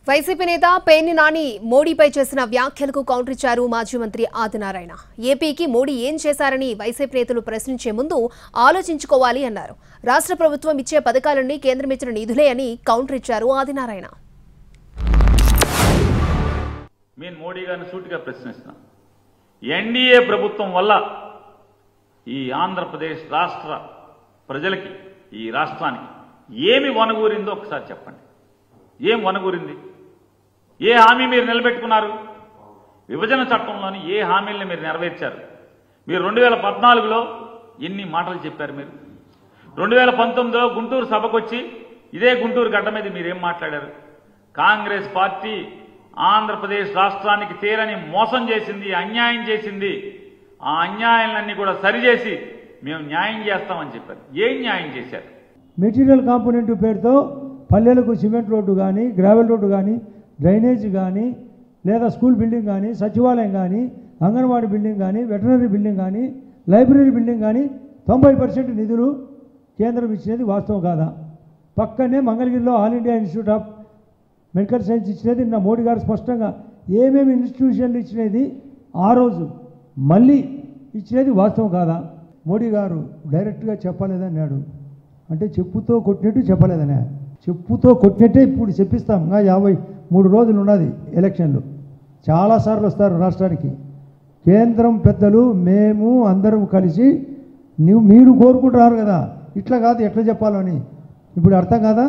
YCP నేత పేర్ని నాని మోడీపై చేసిన వ్యాఖ్యలకు కౌంటర్ ఇచ్చారు మాజీ మంత్రి ఆదినారాయణ. ఏపీకి మోడీ ఏం చేశారని వైసీపీ నేతలు ప్రశ్నించే ముందు ఆలోచించుకోవాలి అన్నారు. రాష్ట్ర ప్రభుత్వం ఇచ్చే పథకాలన్నీ కేంద్రం ఇచ్చిన నిధులే అని కౌంటర్ ఇచ్చారు ఆదినారాయణ. నేను మోడీ గారిని సూటిగా ప్రశ్నిస్తున్నా. ఎన్డీఏ ప్రభుత్వం వల్ల ఈ ఆంధ్రప్రదేశ్ రాష్ట్ర ప్రజలకి, ఈ రాష్ట్రానికి ఏమి వనగూరిందో ఒకసారి చెప్పండి. ఏం వనగూరింది? ఏ హామీ మీరు నిలబెట్టుకున్నారు? విభజన చట్టంలోని ఏ హామీల్ని మీరు నెరవేర్చారు? మీరు 2014లో ఎన్ని మాటలు చెప్పారు? మీరు 2019లో గుంటూరు సభకొచ్చి ఇదే గుంటూరు గడ్డ మీద మీరేం మాట్లాడారు? కాంగ్రెస్ పార్టీ ఆంధ్రప్రదేశ్ రాష్ట్రానికి తీరని మోసం చేసింది, అన్యాయం చేసింది. ఆ అన్యాయాలన్నీ కూడా సరిచేసి మేము న్యాయం చేస్తామని చెప్పారు. ఏం న్యాయం చేశారు? మెటీరియల్ కాంపోనెంట్ పేరుతో పల్లెలకు సిమెంట్ రోడ్డు కానీ, గ్రావెల్ రోడ్డు కానీ, డ్రైనేజ్ కానీ, లేదా స్కూల్ బిల్డింగ్ కానీ, సచివాలయం కానీ, అంగన్వాడీ బిల్డింగ్ కానీ, వెటనరీ బిల్డింగ్ కానీ, లైబ్రరీ బిల్డింగ్ కానీ 90% నిధులు కేంద్రం ఇచ్చినది వాస్తవం కాదా? పక్కనే మంగళగిరిలో all India institute of medical science ఇచ్చినది నిన్న మోడీ గారు స్పష్టంగా ఏమేమి ఇన్స్టిట్యూషన్లు ఇచ్చినది ఆ రోజు మళ్ళీ ఇచ్చినది వాస్తవం కాదా? మోడీ గారు డైరెక్ట్గా చెప్పలేదన్నాడు. అంటే చెప్పుతో కొట్టినట్టు చెప్పలేదనే. చెప్పుతో కొట్టినట్టే ఇప్పుడు చెప్పిస్తాం. 53 రోజులు ఉన్నది ఎలక్షన్లు. చాలాసార్లు వస్తారు రాష్ట్రానికి. కేంద్రం పెద్దలు మేము అందరం కలిసి మీరు కోరుకుంటున్నారు కదా, ఇట్లా కాదు ఎట్లా చెప్పాలని. ఇప్పుడు అర్థం కాదా?